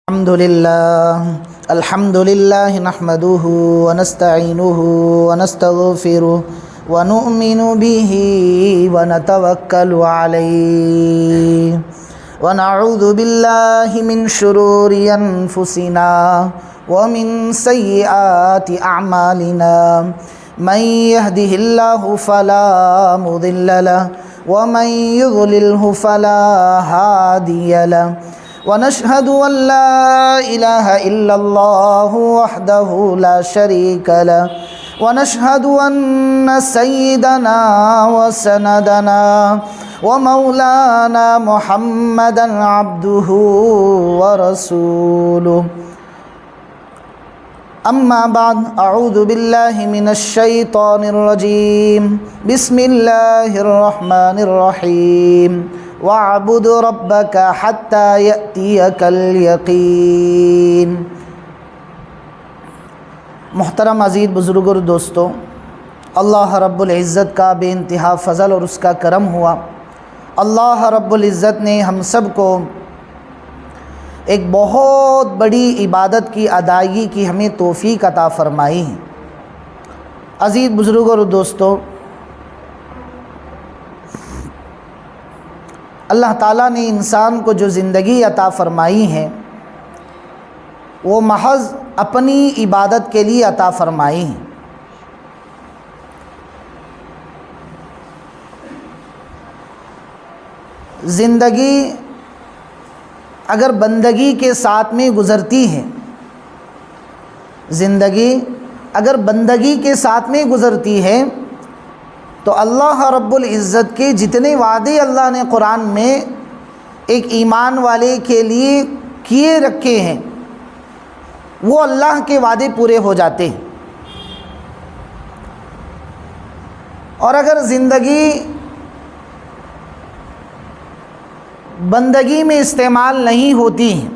الحمد لله نحمده ونستعينه ونستغفره ونؤمن به ونتوكل عليه ونعوذ بالله من شرور أنفسنا ومن سيئات أعمالنا من يهده الله فلا مضل له ومن يضلله فلا هادي له ونشهد أن لا إله إلا الله وحده لا شريك له ونشهد أن سيدنا وسندنا ومولانا محمدا عبده ورسوله أما بعد أعوذ بالله من الشيطان الرجيم بسم الله الرحمن الرحيم وَاعْبُدْ رَبَّكَ حَتَّى يَأْتِيَكَ الْيَقِينُ۔ محترم عزیز بزرگ اور دوستو، اللہ رب العزت کا بے انتہا فضل اور اس کا کرم ہوا۔ اللہ رب العزت نے ہم سب کو ایک بہت بڑی عبادت کی ادائیگی کی ہمیں توفیق عطا فرمائی ہے۔ عزیز بزرگ اور دوستو، اللہ تعالیٰ نے انسان کو جو زندگی عطا فرمائی ہے وہ محض اپنی عبادت کے لیے عطا فرمائی ہے۔ زندگی اگر بندگی کے ساتھ میں گزرتی ہے، زندگی اگر بندگی کے ساتھ میں گزرتی ہے تو اللہ رب العزت کے جتنے وعدے اللہ نے قرآن میں ایک ایمان والے کے لیے کیے رکھے ہیں وہ اللہ کے وعدے پورے ہو جاتے ہیں۔ اور اگر زندگی بندگی میں استعمال نہیں ہوتی ہے،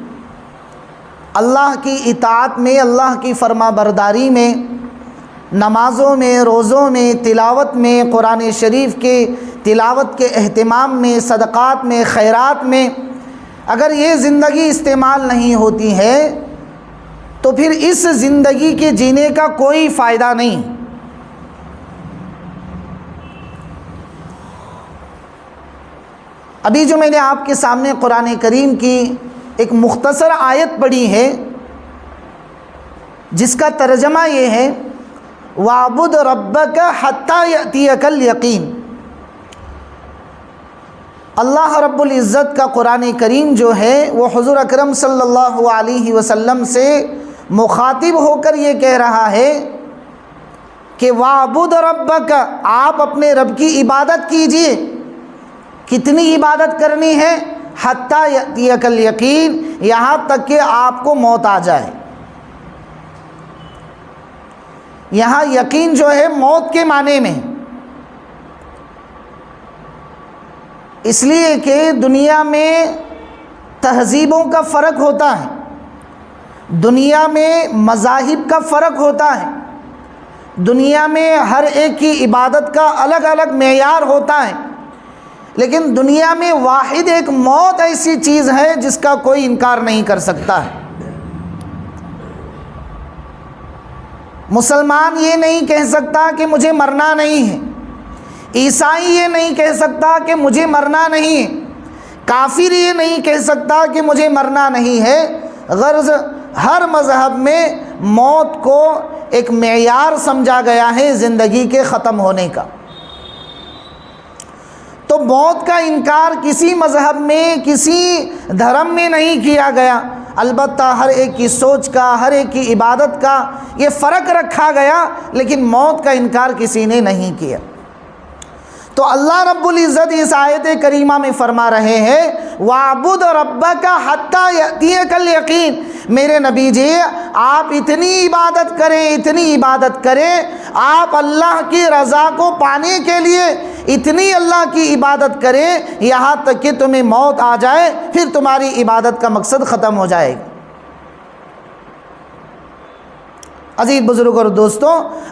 اللہ کی اطاعت میں، اللہ کی فرما برداری میں، نمازوں میں، روزوں میں، تلاوت میں، قرآن شریف کے تلاوت کے اہتمام میں، صدقات میں، خیرات میں اگر یہ زندگی استعمال نہیں ہوتی ہے تو پھر اس زندگی کے جینے کا کوئی فائدہ نہیں۔ ابھی جو میں نے آپ کے سامنے قرآن کریم کی ایک مختصر آیت پڑھی ہے جس کا ترجمہ یہ ہے وَاعْبُدْ رَبَّكَ حَتَّى يَأْتِيَكَ الْيَقِينُ۔ اللہ رب العزت کا قرآن کریم جو ہے وہ حضور اکرم صلی اللہ علیہ وسلم سے مخاطب ہو کر یہ کہہ رہا ہے کہ وَاعْبُدْ رَبَّكَ، آپ اپنے رب کی عبادت کیجئے۔ کتنی عبادت کرنی ہے؟ حَتَّى يَأْتِيَكَ الْيَقِينُ، یہاں تک کہ آپ کو موت آ جائے۔ یہاں یقین جو ہے موت کے معنی میں، اس لیے کہ دنیا میں تہذیبوں کا فرق ہوتا ہے، دنیا میں مذاہب کا فرق ہوتا ہے، دنیا میں ہر ایک کی عبادت کا الگ الگ معیار ہوتا ہے، لیکن دنیا میں واحد ایک موت ایسی چیز ہے جس کا کوئی انکار نہیں کر سکتا ہے۔ مسلمان یہ نہیں کہہ سکتا کہ مجھے مرنا نہیں ہے، عیسائی یہ نہیں کہہ سکتا کہ مجھے مرنا نہیں ہے، کافر یہ نہیں کہہ سکتا کہ مجھے مرنا نہیں ہے۔ غرض ہر مذہب میں موت کو ایک معیار سمجھا گیا ہے زندگی کے ختم ہونے کا۔ تو موت کا انکار کسی مذہب میں، کسی دھرم میں نہیں کیا گیا، البتہ ہر ایک کی سوچ کا، ہر ایک کی عبادت کا یہ فرق رکھا گیا، لیکن موت کا انکار کسی نے نہیں کیا۔ تو اللہ رب العزت اس آیت کریمہ میں فرما رہے ہیں وَاعْبُدْ رَبَّكَ حَتَّى يَأْتِيَكَ الْيَقِينُ، میرے نبی جی آپ اتنی عبادت کریں، اتنی عبادت کریں، آپ اللہ کی رضا کو پانے کے لیے اتنی اللہ کی عبادت کریں یہاں تک کہ تمہیں موت آ جائے، پھر تمہاری عبادت کا مقصد ختم ہو جائے گا۔ عزیز بزرگ اور دوستو،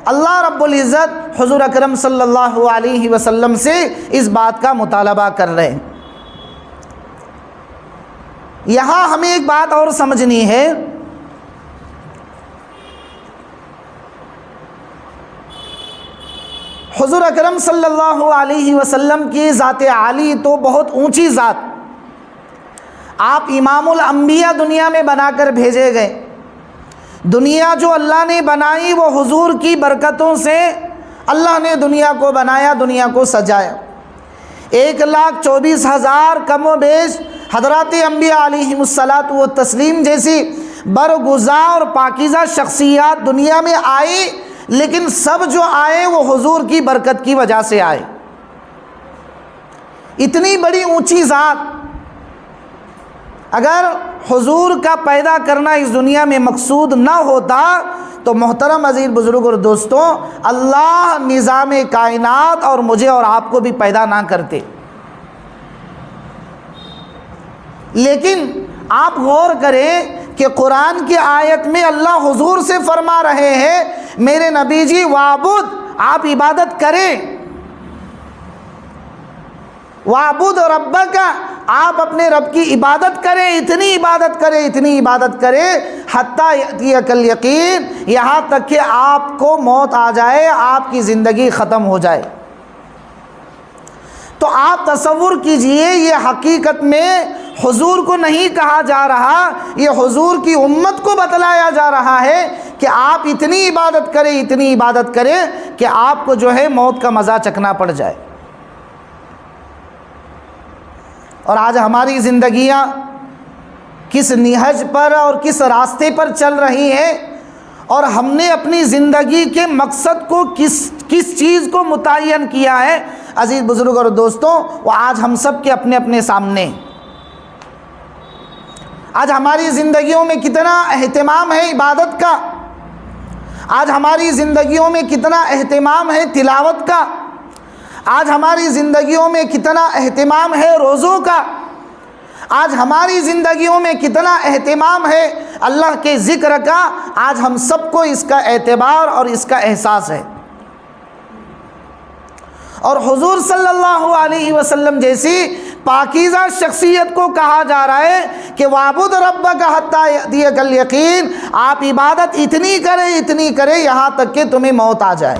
اللہ رب العزت حضور اکرم صلی اللہ علیہ وسلم سے اس بات کا مطالبہ کر رہے ہیں۔ یہاں ہمیں ایک بات اور سمجھنی ہے، حضور اکرم صلی اللہ علیہ وسلم کی ذات عالی تو بہت اونچی ذات، آپ امام الانبیاء دنیا میں بنا کر بھیجے گئے۔ دنیا جو اللہ نے بنائی وہ حضور کی برکتوں سے اللہ نے دنیا کو بنایا، دنیا کو سجایا۔ 1,24,000 کم و بیش حضرات انبیاء علیہم الصلاۃ والتسلیم جیسی برگزار اور پاکیزہ شخصیات دنیا میں آئی، لیکن سب جو آئے وہ حضور کی برکت کی وجہ سے آئے۔ اتنی بڑی اونچی ذات، اگر حضور کا پیدا کرنا اس دنیا میں مقصود نہ ہوتا تو محترم عزیز بزرگ اور دوستوں، اللہ نظام کائنات اور مجھے اور آپ کو بھی پیدا نہ کرتے۔ لیکن آپ غور کریں کہ قرآن کی آیت میں اللہ حضور سے فرما رہے ہیں میرے نبی جی وعبد، آپ عبادت کریں، وعبد ربک، آپ اپنے رب کی عبادت کریں، اتنی عبادت کریں، اتنی عبادت کریں حتیٰ یأتیک الیقین، یہاں تک کہ آپ کو موت آ جائے، آپ کی زندگی ختم ہو جائے۔ تو آپ تصور کیجئے، یہ حقیقت میں حضور کو نہیں کہا جا رہا، یہ حضور کی امت کو بتلایا جا رہا ہے کہ آپ اتنی عبادت کریں، اتنی عبادت کریں کہ آپ کو جو ہے موت کا مزہ چکھنا پڑ جائے۔ اور آج ہماری زندگیاں کس نہج پر اور کس راستے پر چل رہی ہیں، اور ہم نے اپنی زندگی کے مقصد کو کس چیز کو متعین کیا ہے، عزیز بزرگ اور دوستوں، وہ آج ہم سب کے اپنے اپنے سامنے۔ آج ہماری زندگیوں میں کتنا اہتمام ہے عبادت کا، آج ہماری زندگیوں میں کتنا اہتمام ہے تلاوت کا، آج ہماری زندگیوں میں کتنا اہتمام ہے روزوں کا، آج ہماری زندگیوں میں کتنا اہتمام ہے اللہ کے ذکر کا، آج ہم سب کو اس کا اعتبار اور اس کا احساس ہے۔ اور حضور صلی اللہ علیہ وسلم جیسی پاکیزہ شخصیت کو کہا جا رہا ہے کہ وَاعْبُدْ رَبَّكَ حَتَّى يَأْتِيَكَ الْيَقِينُ، آپ عبادت اتنی کریں، اتنی کریں یہاں تک کہ تمہیں موت آ جائے۔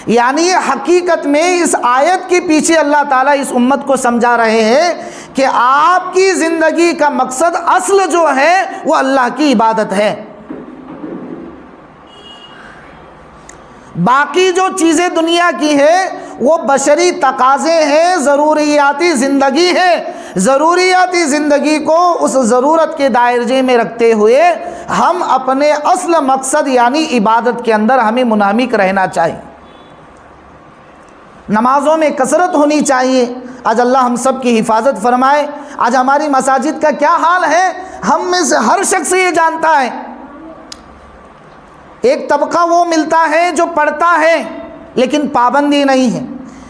یعنی حقیقت میں اس آیت کے پیچھے اللہ تعالیٰ اس امت کو سمجھا رہے ہیں کہ آپ کی زندگی کا مقصد اصل جو ہے وہ اللہ کی عبادت ہے۔ باقی جو چیزیں دنیا کی ہیں وہ بشری تقاضے ہیں، ضروریاتی زندگی ہے۔ ضروریاتی زندگی کو اس ضرورت کے دائرے میں رکھتے ہوئے ہم اپنے اصل مقصد یعنی عبادت کے اندر ہمیں منہمک رہنا چاہیے۔ نمازوں میں کثرت ہونی چاہیے۔ آج اللہ ہم سب کی حفاظت فرمائے۔ آج ہماری مساجد کا کیا حال ہے، ہم میں سے ہر شخص یہ جانتا ہے۔ ایک طبقہ وہ ملتا ہے جو پڑھتا ہے لیکن پابندی نہیں ہے،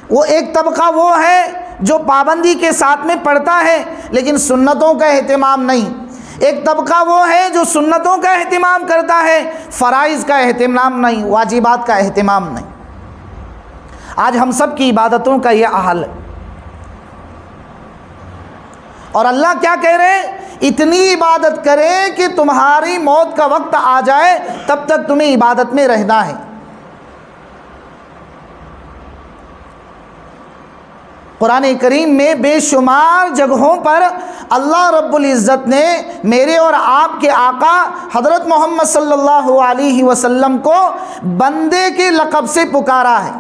وہ ایک طبقہ وہ ہے جو پابندی کے ساتھ میں پڑھتا ہے لیکن سنتوں کا اہتمام نہیں، ایک طبقہ وہ ہے جو سنتوں کا اہتمام کرتا ہے، فرائض کا اہتمام نہیں، واجبات کا اہتمام نہیں۔ آج ہم سب کی عبادتوں کا یہ حال ہے۔ اور اللہ کیا کہہ رہے ہیں، اتنی عبادت کریں کہ تمہاری موت کا وقت آ جائے تب تک تمہیں عبادت میں رہنا ہے۔ قرآن کریم میں بے شمار جگہوں پر اللہ رب العزت نے میرے اور آپ کے آقا حضرت محمد صلی اللہ علیہ وسلم کو بندے کے لقب سے پکارا ہے۔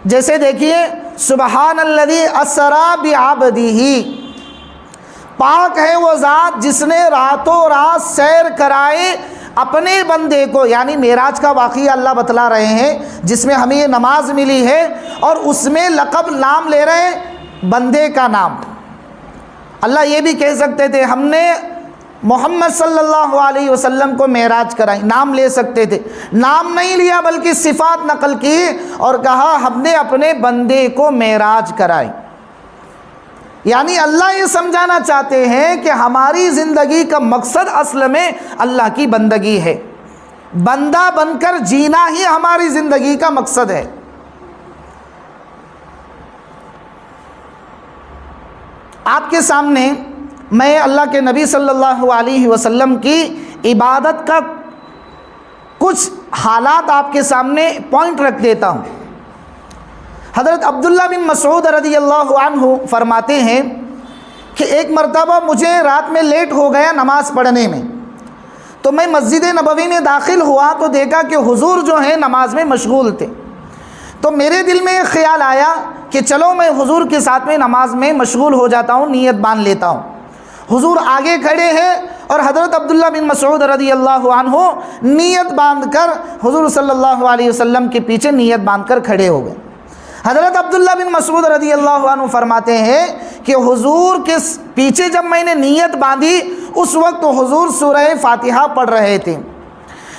جیسے دیکھیے، سبحان الذی اسری بعبدہ، پاک ہے وہ ذات جس نے راتوں رات سیر کرائے اپنے بندے کو، یعنی معراج کا واقعہ اللہ بتلا رہے ہیں جس میں ہمیں یہ نماز ملی ہے، اور اس میں لقب نام لے رہے ہیں بندے کا نام۔ اللہ یہ بھی کہہ سکتے تھے ہم نے محمد صلی اللہ علیہ وسلم کو معراج کرائی، نام لے سکتے تھے، نام نہیں لیا بلکہ صفات نقل کی اور کہا ہم نے اپنے بندے کو معراج کرائی۔ یعنی اللہ یہ سمجھانا چاہتے ہیں کہ ہماری زندگی کا مقصد اصل میں اللہ کی بندگی ہے، بندہ بن کر جینا ہی ہماری زندگی کا مقصد ہے۔ آپ کے سامنے میں اللہ کے نبی صلی اللہ علیہ وسلم کی عبادت کا کچھ حالات آپ کے سامنے پوائنٹ رکھ دیتا ہوں۔ حضرت عبداللہ بن مسعود رضی اللہ عنہ فرماتے ہیں کہ ایک مرتبہ مجھے رات میں لیٹ ہو گیا نماز پڑھنے میں، تو میں مسجد نبوی میں داخل ہوا تو دیکھا کہ حضور جو ہیں نماز میں مشغول تھے، تو میرے دل میں ایک خیال آیا کہ چلو میں حضور کے ساتھ میں نماز میں مشغول ہو جاتا ہوں، نیت باندھ لیتا ہوں۔ حضور آگے کھڑے ہیں اور حضرت عبداللہ بن مسعود رضی اللہ عنہ نیت باندھ کر حضور صلی اللہ علیہ وسلم کے پیچھے نیت باندھ کر کھڑے ہو گئے۔ حضرت عبداللہ بن مسعود رضی اللہ عنہ فرماتے ہیں کہ حضور کے پیچھے جب میں نے نیت باندھی اس وقت حضور سورہ فاتحہ پڑھ رہے تھے،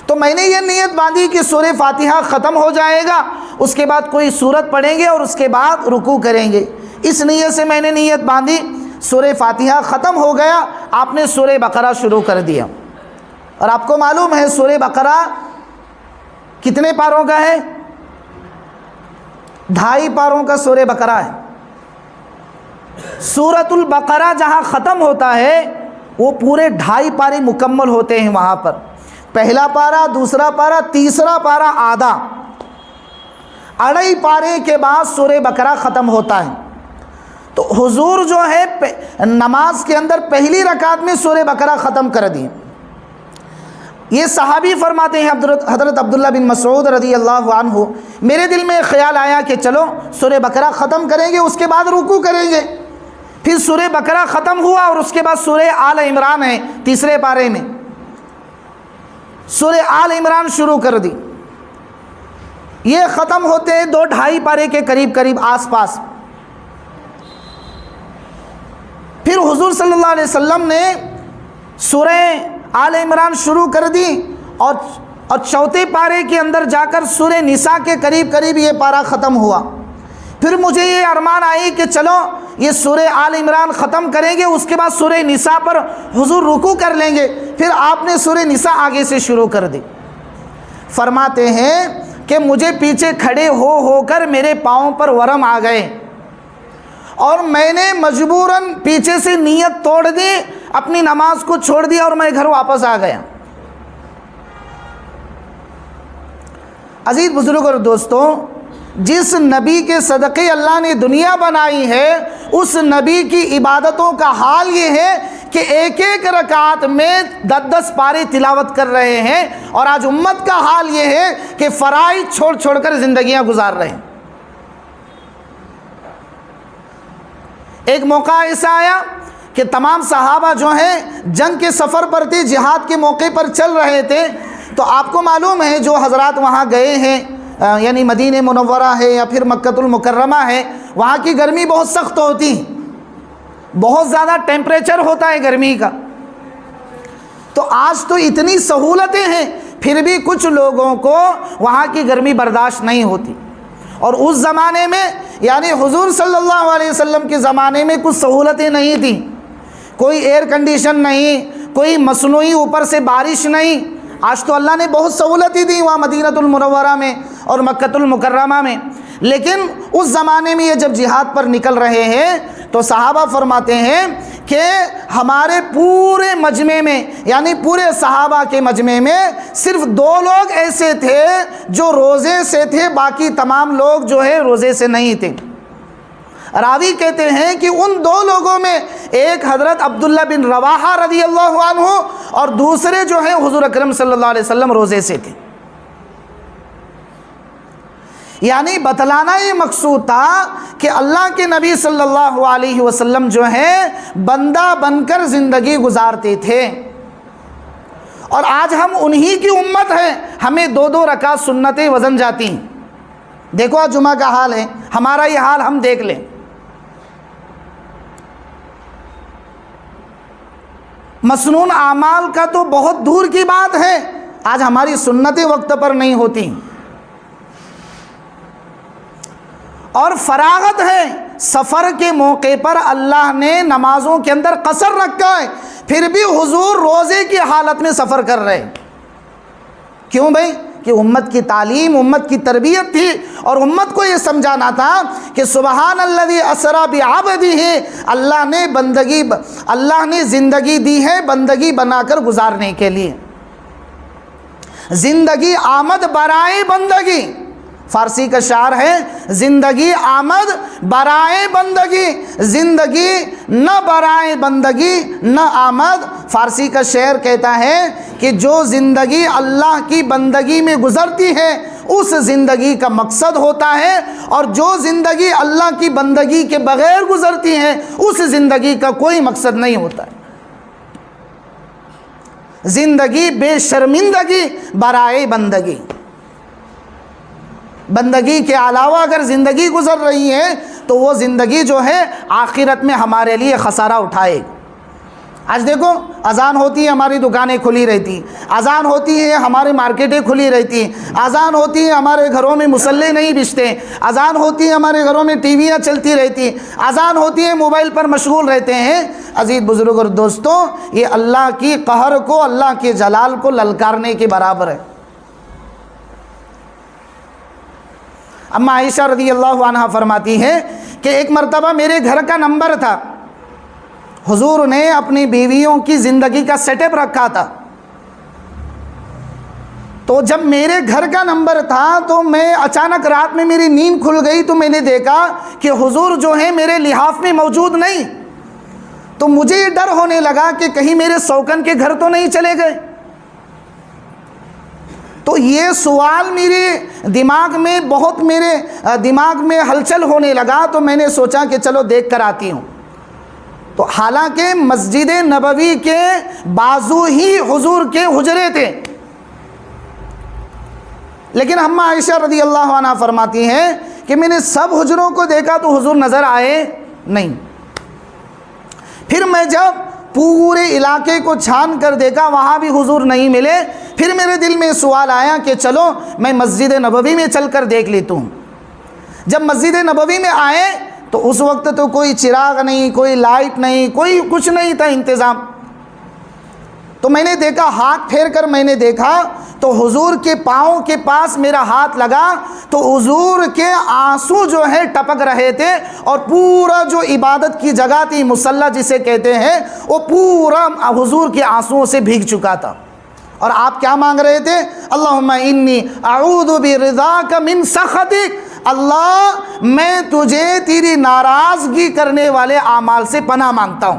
تو میں نے یہ نیت باندھی کہ سورہ فاتحہ ختم ہو جائے گا، اس کے بعد کوئی سورت پڑھیں گے اور اس کے بعد رکوع کریں گے۔ اس نیت سے میں نے نیت باندھی، سورہ فاتحہ ختم ہو گیا، آپ نے سورہ بقرہ شروع کر دیا، اور آپ کو معلوم ہے سورہ بقرہ کتنے پاروں کا ہے؟ 2.5 پاروں کا سورہ بقرہ ہے۔ سورۃ البقرہ جہاں ختم ہوتا ہے وہ پورے 2.5 پارے مکمل ہوتے ہیں وہاں پر، پہلا پارہ، دوسرا پارہ، تیسرا پارہ آدھا، 2.5 پارے کے بعد سورہ بقرہ ختم ہوتا ہے۔ تو حضور جو ہے نماز کے اندر پہلی رکعت میں سورہ بقرہ ختم کر دی۔ یہ صحابی فرماتے ہیں حضرت عبداللہ بن مسعود رضی اللہ عنہ، میرے دل میں خیال آیا کہ چلو سورہ بقرہ ختم کریں گے، اس کے بعد رکوع کریں گے۔ پھر سورہ بقرہ ختم ہوا اور اس کے بعد سورہ آل عمران ہے تیسرے پارے میں، سورہ آل عمران شروع کر دی۔ یہ ختم ہوتے ہیں 2-2.5 پارے کے قریب قریب آس پاس۔ پھر حضور صلی اللہ علیہ وسلم نے سورہ آل عمران شروع کر دی اور چوتھے پارے کے اندر جا کر سورہ نساء کے قریب قریب یہ پارہ ختم ہوا۔ پھر مجھے یہ ارمان آئی کہ چلو یہ سورہ آل عمران ختم کریں گے، اس کے بعد سورہ نساء پر حضور رکوع کر لیں گے۔ پھر آپ نے سورہ نساء آگے سے شروع کر دی۔ فرماتے ہیں کہ مجھے پیچھے کھڑے ہو کر میرے پاؤں پر ورم آ گئے اور میں نے مجبوراً پیچھے سے نیت توڑ دی، اپنی نماز کو چھوڑ دیا اور میں گھر واپس آ گیا۔ عزیز بزرگ اور دوستوں، جس نبی کے صدقے اللہ نے دنیا بنائی ہے اس نبی کی عبادتوں کا حال یہ ہے کہ ایک ایک رکعت میں 10 پارے تلاوت کر رہے ہیں، اور آج امت کا حال یہ ہے کہ فرائض چھوڑ چھوڑ کر زندگیاں گزار رہے ہیں۔ ایک موقع ایسا آیا کہ تمام صحابہ جو ہیں جنگ کے سفر پر تھے، جہاد کے موقع پر چل رہے تھے، تو آپ کو معلوم ہے جو حضرات وہاں گئے ہیں، یعنی مدینہ منورہ ہے یا پھر مکۃ المکرمہ ہے، وہاں کی گرمی بہت سخت ہوتی، بہت زیادہ ٹیمپریچر ہوتا ہے گرمی کا۔ تو آج تو اتنی سہولتیں ہیں پھر بھی کچھ لوگوں کو وہاں کی گرمی برداشت نہیں ہوتی، اور اس زمانے میں یعنی حضور صلی اللہ علیہ وسلم کے زمانے میں کچھ سہولتیں نہیں تھیں، کوئی ایئر کنڈیشن نہیں، کوئی مصنوعی اوپر سے بارش نہیں۔ آج تو اللہ نے بہت سہولتیں دی وہاں مدینہ المنورہ میں اور مکۃ المکرمہ میں، لیکن اس زمانے میں یہ جب جہاد پر نکل رہے ہیں تو صحابہ فرماتے ہیں کہ ہمارے پورے مجمع میں یعنی پورے صحابہ کے مجمع میں صرف 2 لوگ ایسے تھے جو روزے سے تھے، باقی تمام لوگ جو ہے روزے سے نہیں تھے۔ راوی کہتے ہیں کہ ان 2 لوگوں میں ایک حضرت عبداللہ بن رواحہ رضی اللہ عنہ اور دوسرے جو ہیں حضور اکرم صلی اللہ علیہ وسلم روزے سے تھے۔ یعنی بتلانا یہ مقصود تھا کہ اللہ کے نبی صلی اللہ علیہ وسلم جو ہیں بندہ بن کر زندگی گزارتے تھے، اور آج ہم انہی کی امت ہیں، ہمیں 2 رکعت سنتیں وزن جاتی ہیں۔ دیکھو آج جمعہ کا حال ہے، ہمارا یہ حال ہم دیکھ لیں۔ مسنون اعمال کا تو بہت دور کی بات ہے، آج ہماری سنتیں وقت پر نہیں ہوتی، اور فراغت ہے۔ سفر کے موقع پر اللہ نے نمازوں کے اندر قصر رکھا ہے، پھر بھی حضور روزے کی حالت میں سفر کر رہے ہیں۔ کیوں بھائی؟ کہ امت کی تعلیم، امت کی تربیت تھی، اور امت کو یہ سمجھانا تھا کہ سبحان الذی اسری بعبدہ، اللہ نے زندگی دی ہے بندگی بنا کر گزارنے کے لیے۔ زندگی آمد برائے بندگی، فارسی کا شعر ہے زندگی آمد برائے بندگی، زندگی نہ برائے بندگی نہ آمد۔ فارسی کا شعر کہتا ہے کہ جو زندگی اللہ کی بندگی میں گزرتی ہے اس زندگی کا مقصد ہوتا ہے، اور جو زندگی اللہ کی بندگی کے بغیر گزرتی ہے اس زندگی کا کوئی مقصد نہیں ہوتا ہے۔ زندگی بے شرمندگی برائے بندگی، بندگی کے علاوہ اگر زندگی گزر رہی ہے تو وہ زندگی جو ہے آخرت میں ہمارے لیے خسارہ اٹھائے گی۔ آج دیکھو اذان ہوتی ہے ہماری دکانیں کھلی رہتی، اذان ہوتی ہے ہماری مارکیٹیں کھلی رہتی، اذان ہوتی ہے ہمارے گھروں میں مصلے نہیں بچھتے، اذان ہوتی ہے ہمارے گھروں میں ٹی ویاں چلتی رہتی، اذان ہوتی ہے موبائل پر مشغول رہتے ہیں۔ عزیز بزرگ اور دوستوں، یہ اللہ کی قہر کو، اللہ کے جلال کو للکارنے کے برابر ہے۔ اما عائشہ رضی اللہ عنہ فرماتی ہے کہ ایک مرتبہ میرے گھر کا نمبر تھا، حضور نے اپنی بیویوں کی زندگی کا سیٹ اپ رکھا تھا، تو جب میرے گھر کا نمبر تھا تو میں اچانک رات میں میری نیند کھل گئی تو میں نے دیکھا کہ حضور جو ہیں میرے لحاف میں موجود نہیں، تو مجھے یہ ڈر ہونے لگا کہ کہیں میرے سوکن کے گھر تو نہیں چلے گئے۔ تو یہ سوال میرے دماغ میں ہلچل ہونے لگا، تو میں نے سوچا کہ چلو دیکھ کر آتی ہوں۔ تو حالانکہ مسجد نبوی کے بازو ہی حضور کے حجرے تھے، لیکن اما عائشہ رضی اللہ عنہ فرماتی ہیں کہ میں نے سب حجروں کو دیکھا تو حضور نظر آئے نہیں۔ پھر میں جب پورے علاقے کو چھان کر دیکھا وہاں بھی حضور نہیں ملے، پھر میرے دل میں سوال آیا کہ چلو میں مسجد نبوی میں چل کر دیکھ لیتا ہوں۔ جب مسجد نبوی میں آئے تو اس وقت تو کوئی چراغ نہیں، کوئی لائٹ نہیں، کوئی کچھ نہیں تھا انتظام۔ تو میں نے دیکھا، ہاتھ پھیر کر میں نے دیکھا تو حضور کے پاؤں کے پاس میرا ہاتھ لگا تو حضور کے آنسو جو ہے ٹپک رہے تھے، اور پورا جو عبادت کی جگہ تھی مصلی جسے کہتے ہیں وہ پورا حضور کے آنسوؤں سے بھیگ چکا تھا۔ اور آپ کیا مانگ رہے تھے؟ اللہم انی اعوذ برضاک من سخطک، اللہ میں تجھے تیری ناراضگی کرنے والے اعمال سے پناہ مانگتا ہوں۔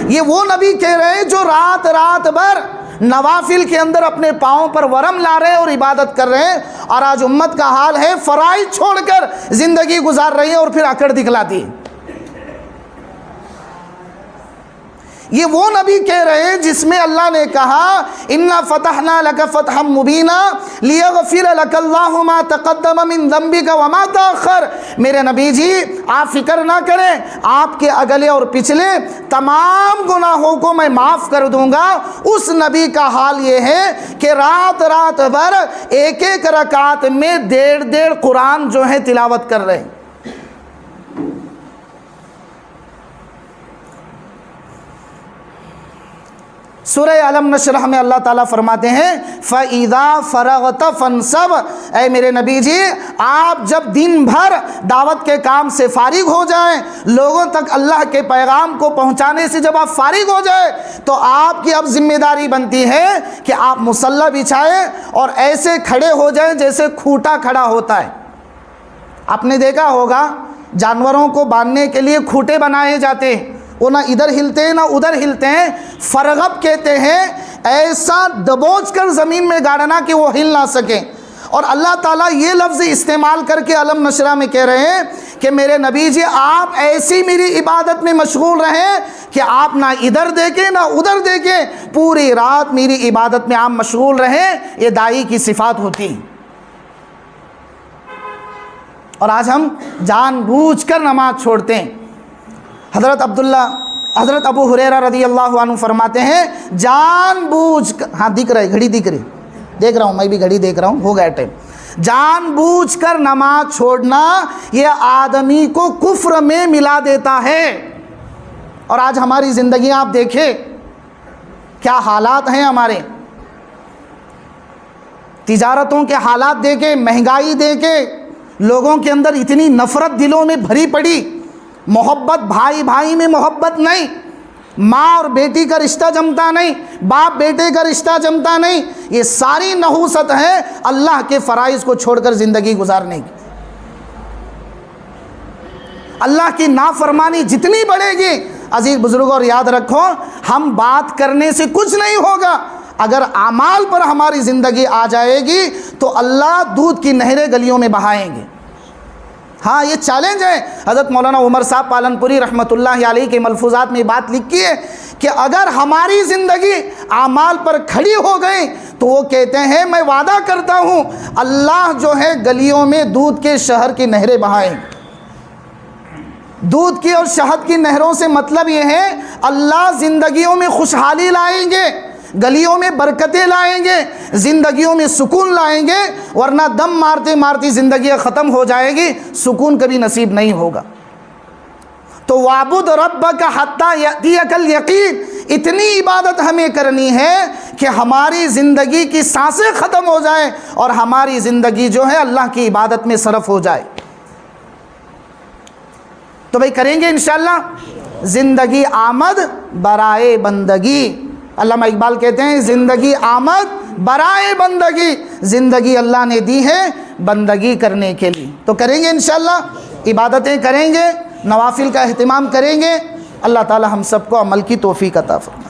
یہ وہ نبی کہہ رہے ہیں جو رات بھر نوافل کے اندر اپنے پاؤں پر ورم لا رہے اور عبادت کر رہے ہیں، اور آج امت کا حال ہے فرائض چھوڑ کر زندگی گزار رہی ہے اور پھر اکڑ دکھلاتی ہے۔ یہ وہ نبی کہہ رہے ہیں جس میں اللہ نے کہا اِنَّا فَتَحْنَا لَكَ فَتْحًا مُبِينًا لِيَغْفِرَ لَكَ اللَّهُ مَا تَقَدَّمَ مِن ذَنبِكَ وَمَا تَأَخَّرَ۔ میرے نبی جی آپ فکر نہ کریں، آپ کے اگلے اور پچھلے تمام گناہوں کو میں معاف کر دوں گا۔ اس نبی کا حال یہ ہے کہ رات بھر ایک رکعت میں 1.5 قرآن جو ہے تلاوت کر رہے ہیں۔ سورہ علم نشرح میں اللہ تعالیٰ فرماتے ہیں فَإِذَا فَرَغْتَ فَانْصَبْ، اے میرے نبی جی آپ جب دن بھر دعوت کے کام سے فارغ ہو جائیں، لوگوں تک اللہ کے پیغام کو پہنچانے سے جب آپ فارغ ہو جائیں تو آپ کی اب ذمہ داری بنتی ہے کہ آپ مصلی بچھائیں اور ایسے کھڑے ہو جائیں جیسے کھوٹا کھڑا ہوتا ہے۔ آپ نے دیکھا ہوگا جانوروں کو باندھنے کے لیے کھوٹے بنائے جاتے ہیں، وہ نہ ادھر ہلتے ہیں نہ ادھر ہلتے ہیں، فرغب کہتے ہیں ایسا دبوچ کر زمین میں گاڑنا کہ وہ ہل نہ سکیں۔ اور اللہ تعالیٰ یہ لفظ استعمال کر کے علم نشرہ میں کہہ رہے ہیں کہ میرے نبی جی آپ ایسی میری عبادت میں مشغول رہیں کہ آپ نہ ادھر دیکھیں نہ ادھر دیکھیں، پوری رات میری عبادت میں آپ مشغول رہیں۔ یہ داعی کی صفات ہوتی ہیں۔ اور آج ہم جان بوجھ کر نماز چھوڑتے ہیں۔ حضرت ابو ہریرہ رضی اللہ عنہ فرماتے ہیں جان بوجھ کر، ہاں دکھ رہا ہے، گھڑی دکھ رہی، دیکھ رہا ہوں، میں بھی گھڑی دیکھ رہا ہوں، ہو گیا ٹائم۔ جان بوجھ کر نماز چھوڑنا یہ آدمی کو کفر میں ملا دیتا ہے۔ اور آج ہماری زندگی آپ دیکھیں کیا حالات ہیں ہمارے۔ تجارتوں کے حالات دیکھے، مہنگائی دیکھے، لوگوں کے اندر اتنی نفرت دلوں میں بھری پڑی، محبت، بھائی بھائی میں محبت نہیں، ماں اور بیٹی کا رشتہ جمتا نہیں، باپ بیٹے کا رشتہ جمتا نہیں، یہ ساری نحوست ہے اللہ کے فرائض کو چھوڑ کر زندگی گزارنے کی۔ اللہ کی نافرمانی جتنی بڑھے گی، عزیز بزرگوں، اور یاد رکھو، ہم بات کرنے سے کچھ نہیں ہوگا، اگر اعمال پر ہماری زندگی آ جائے گی تو اللہ دودھ کی نہریں گلیوں میں بہائیں گے۔ ہاں، یہ چیلنج ہے۔ حضرت مولانا عمر صاحب پالنپوری رحمۃ اللہ علیہ کے ملفوظات میں بات لکھی ہے کہ اگر ہماری زندگی اعمال پر کھڑی ہو گئی تو وہ کہتے ہیں میں وعدہ کرتا ہوں اللہ جو ہے گلیوں میں دودھ کے شہر کی نہریں بہائیں گے۔ دودھ کی اور شہد کی نہروں سے مطلب یہ ہے اللہ زندگیوں میں خوشحالی لائیں گے، گلیوں میں برکتیں لائیں گے، زندگیوں میں سکون لائیں گے، ورنہ دم مارتے مارتی زندگی ختم ہو جائے گی، سکون کبھی نصیب نہیں ہوگا۔ تو وَاعْبُدْ رَبَّكَ حَتَّى يَأْتِيَكَ الْيَقِينُ، اتنی عبادت ہمیں کرنی ہے کہ ہماری زندگی کی سانسیں ختم ہو جائیں اور ہماری زندگی جو ہے اللہ کی عبادت میں صرف ہو جائے۔ تو بھئی کریں گے انشاءاللہ۔ زندگی آمد برائے بندگی، علامہ اقبال کہتے ہیں زندگی آمد برائے بندگی، زندگی اللہ نے دی ہے بندگی کرنے کے لیے۔ تو کریں گے انشاءاللہ، عبادتیں کریں گے، نوافل کا اہتمام کریں گے۔ اللہ تعالی ہم سب کو عمل کی توفیق عطا فرمائے۔